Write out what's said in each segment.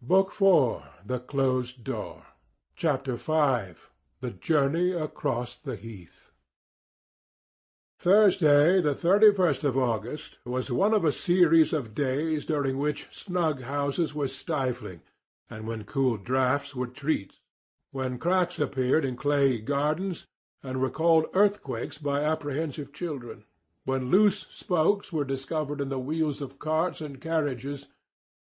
Book 4 The Closed Door. Chapter 5 The Journey Across the Heath. Thursday, the 31st of August, was one of a series of days during which snug houses were stifling, and when cool draughts were treats, when cracks appeared in clayey gardens, and were called earthquakes by apprehensive children, when loose spokes were discovered in the wheels of carts and carriages,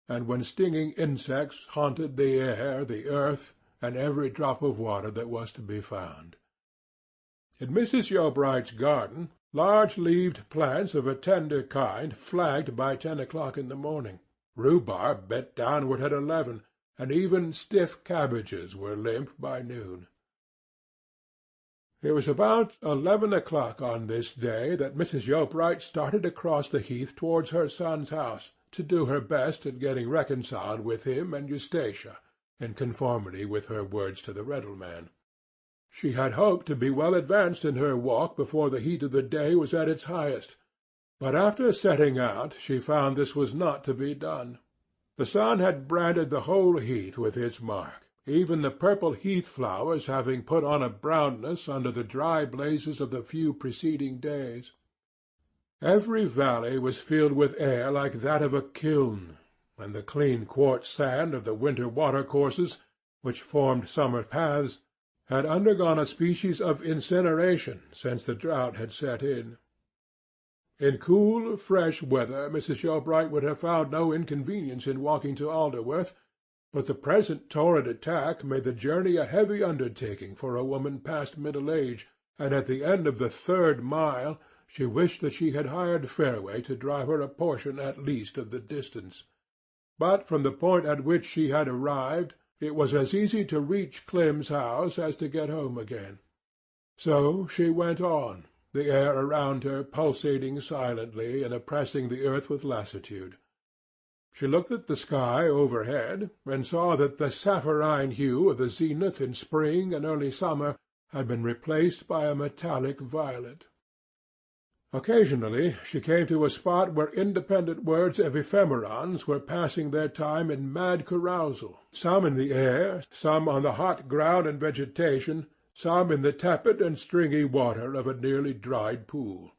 and when stinging insects haunted the air, the earth, and every drop of water that was to be found. In Mrs. Yeobright's garden, large-leaved plants of a tender kind flagged by 10 o'clock in the morning, rhubarb bent downward at 11, and even stiff cabbages were limp by noon. It was about 11 o'clock on this day that Mrs. Yeobright started across the heath towards her son's house, to do her best in getting reconciled with him and Eustacia, in conformity with her words to the Reddle-man. She had hoped to be well advanced in her walk before the heat of the day was at its highest, but after setting out she found this was not to be done. The sun had branded the whole heath with its mark, even the purple heath flowers having put on a brownness under the dry blazes of the few preceding days. Every valley was filled with air like that of a kiln, and the clean quartz sand of the winter watercourses, which formed summer paths, had undergone a species of incineration since the drought had set in. In cool, fresh weather Mrs. Yeobright would have found no inconvenience in walking to Alderworth, but the present torrid attack made the journey a heavy undertaking for a woman past middle age, and at the end of the 3rd mile she wished that she had hired Fairway to drive her a portion at least of the distance. But from the point at which she had arrived, it was as easy to reach Clim's house as to get home again. So she went on, the air around her pulsating silently and oppressing the earth with lassitude. She looked at the sky overhead, and saw that the sapphirine hue of the zenith in spring and early summer had been replaced by a metallic violet. Occasionally she came to a spot where independent words of ephemerons were passing their time in mad carousal, some in the air, some on the hot ground and vegetation, some in the tepid and stringy water of a nearly dried pool.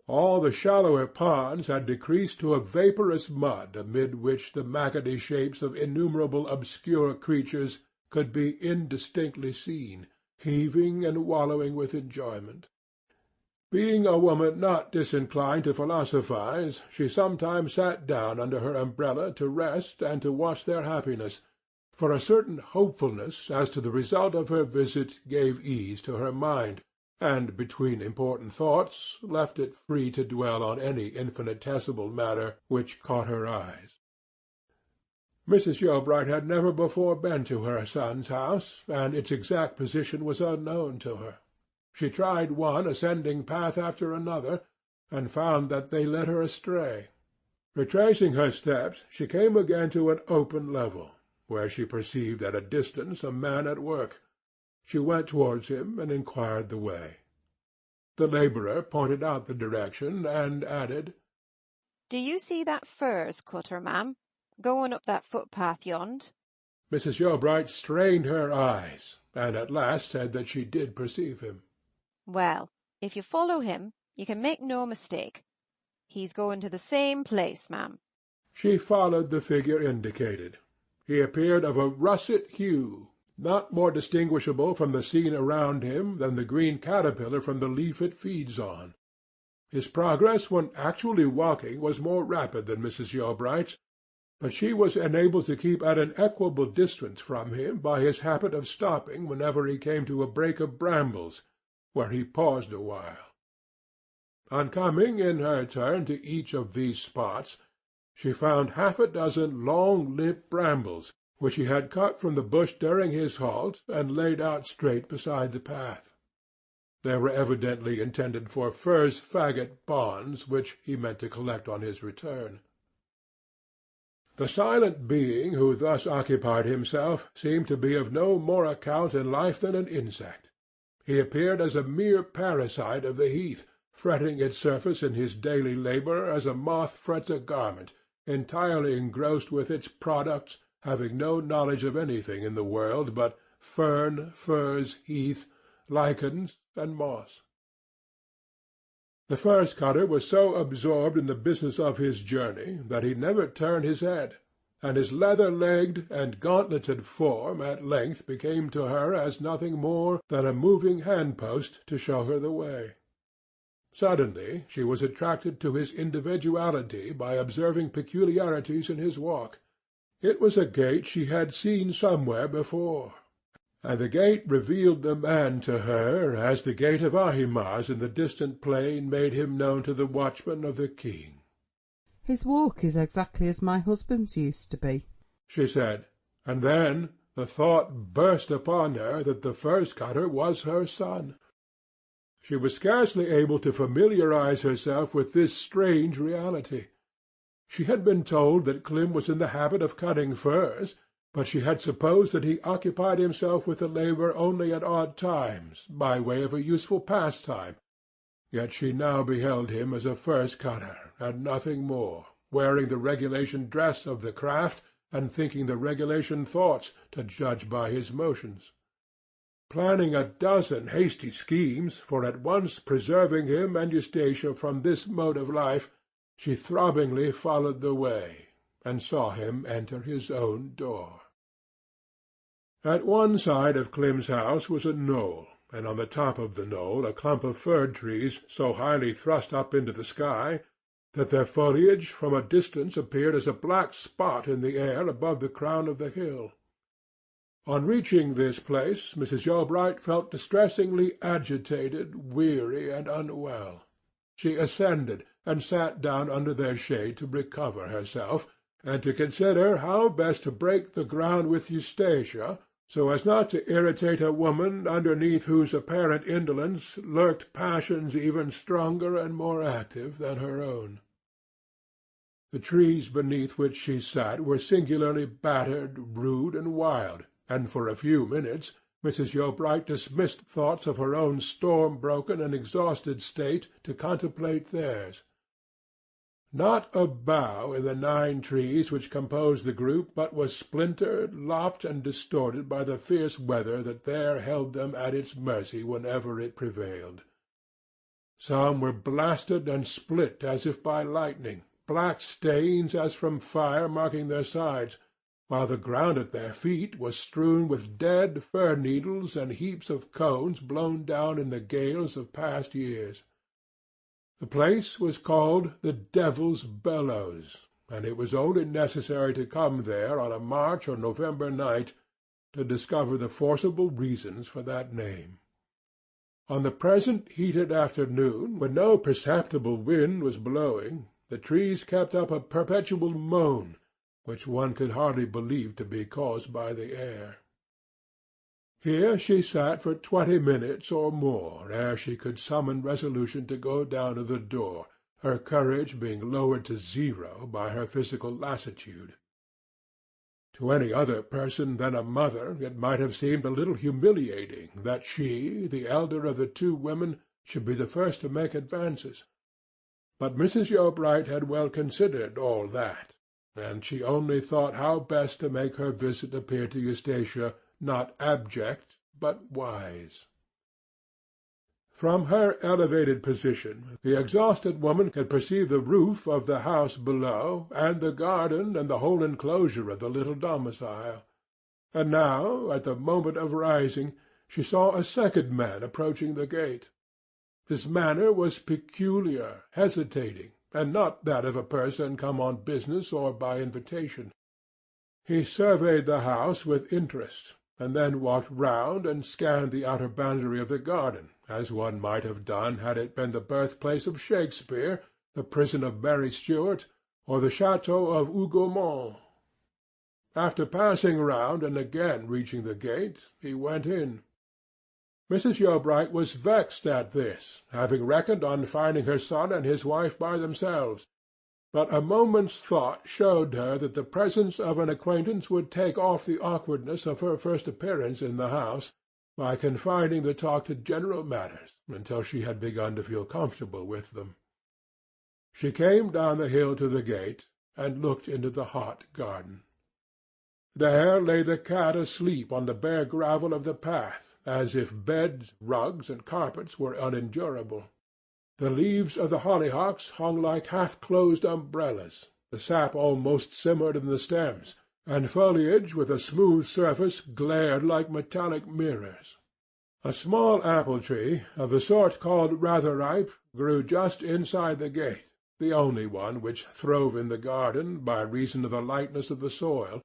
All the shallower ponds had decreased to a vaporous mud amid which the maggoty shapes of innumerable obscure creatures could be indistinctly seen, heaving and wallowing with enjoyment. Being a woman not disinclined to philosophize, she sometimes sat down under her umbrella to rest and to watch their happiness, for a certain hopefulness as to the result of her visit gave ease to her mind, and between important thoughts left it free to dwell on any infinitesimal matter which caught her eyes. Mrs. Yeobright had never before been to her son's house, and its exact position was unknown to her. She tried one ascending path after another, and found that they led her astray. Retracing her steps, she came again to an open level, where she perceived at a distance a man at work. She went towards him and inquired the way. The labourer pointed out the direction, and added, "Do you see that furze cutter, ma'am, going up that footpath yond?" Mrs. Yeobright strained her eyes, and at last said that she did perceive him. "Well, if you follow him, you can make no mistake. He's going to the same place, ma'am." She followed the figure indicated. He appeared of a russet hue, not more distinguishable from the scene around him than the green caterpillar from the leaf it feeds on. His progress when actually walking was more rapid than Mrs. Yeobright's, but she was enabled to keep at an equable distance from him by his habit of stopping whenever he came to a brake of brambles, where he paused a while. On coming in her turn to each of these spots, she found half a dozen long, limp brambles, which he had cut from the bush during his halt and laid out straight beside the path. They were evidently intended for furze faggot bonds, which he meant to collect on his return. The silent being who thus occupied himself seemed to be of no more account in life than an insect. He appeared as a mere parasite of the heath, fretting its surface in his daily labour as a moth frets a garment, entirely engrossed with its products, having no knowledge of anything in the world but fern, furze, heath, lichens, and moss. The first cutter was so absorbed in the business of his journey that he never turned his head, and his leather-legged and gauntleted form at length became to her as nothing more than a moving hand-post to show her the way. Suddenly she was attracted to his individuality by observing peculiarities in his walk. It was a gait she had seen somewhere before, and the gait revealed the man to her as the gait of Ahimaaz in the distant plain made him known to the watchman of the king. "His walk is exactly as my husband's used to be," she said, and then the thought burst upon her that the first cutter was her son. She was scarcely able to familiarize herself with this strange reality. She had been told that Clym was in the habit of cutting furs, but she had supposed that he occupied himself with the labour only at odd times, by way of a useful pastime. Yet she now beheld him as a furze-cutter, and nothing more, wearing the regulation dress of the craft, and thinking the regulation thoughts, to judge by his motions. Planning a dozen hasty schemes for at once preserving him and Eustacia from this mode of life, she throbbingly followed the way, and saw him enter his own door. At one side of Clym's house was a knoll, and on the top of the knoll a clump of fir-trees so highly thrust up into the sky that their foliage from a distance appeared as a black spot in the air above the crown of the hill. On reaching this place, Mrs. Yeobright felt distressingly agitated, weary, and unwell. She ascended, and sat down under their shade to recover herself, and to consider how best to break the ground with Eustacia, so as not to irritate a woman underneath whose apparent indolence lurked passions even stronger and more active than her own. The trees beneath which she sat were singularly battered, rude, and wild, and for a few minutes Mrs. Yeobright dismissed thoughts of her own storm-broken and exhausted state to contemplate theirs. Not a bough in the 9 trees which composed the group but was splintered, lopped, and distorted by the fierce weather that there held them at its mercy whenever it prevailed. Some were blasted and split as if by lightning, black stains as from fire marking their sides, while the ground at their feet was strewn with dead fir-needles and heaps of cones blown down in the gales of past years. The place was called the Devil's Bellows, and it was only necessary to come there on a March or November night to discover the forcible reasons for that name. On the present heated afternoon, when no perceptible wind was blowing, the trees kept up a perpetual moan, which one could hardly believe to be caused by the air. Here she sat for 20 minutes or more ere she could summon resolution to go down to the door, her courage being lowered to 0 by her physical lassitude. To any other person than a mother it might have seemed a little humiliating that she, the elder of the 2 women, should be the first to make advances. But Mrs. Yeobright had well considered all that, and she only thought how best to make her visit appear to Eustacia not abject, but wise. From her elevated position the exhausted woman could perceive the roof of the house below, and the garden and the whole enclosure of the little domicile. And now, at the moment of rising, she saw a second man approaching the gate. His manner was peculiar, hesitating, and not that of a person come on business or by invitation. He surveyed the house with interest, and then walked round and scanned the outer boundary of the garden, as one might have done had it been the birthplace of Shakespeare, the prison of Mary Stuart, or the chateau of Hougomont. After passing round and again reaching the gate, he went in. Mrs. Yeobright was vexed at this, having reckoned on finding her son and his wife by themselves. But a moment's thought showed her that the presence of an acquaintance would take off the awkwardness of her first appearance in the house by confining the talk to general matters until she had begun to feel comfortable with them. She came down the hill to the gate and looked into the hot garden. There lay the cat asleep on the bare gravel of the path, as if beds, rugs, and carpets were unendurable. The leaves of the hollyhocks hung like half-closed umbrellas, the sap almost simmered in the stems, and foliage with a smooth surface glared like metallic mirrors. A small apple-tree, of the sort called rather ripe, grew just inside the gate, the only one which throve in the garden by reason of the lightness of the soil,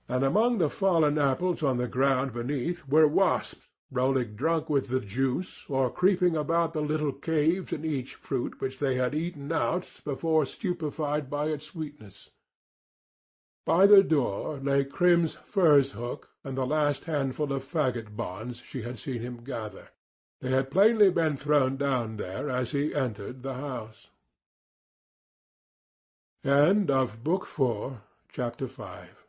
and among the fallen apples on the ground beneath were wasps, rolling drunk with the juice, or creeping about the little caves in each fruit which they had eaten out before stupefied by its sweetness. By the door lay Crim's furze hook and the last handful of faggot bonds she had seen him gather. They had plainly been thrown down there as he entered the house. End of Book 4, Chapter 5.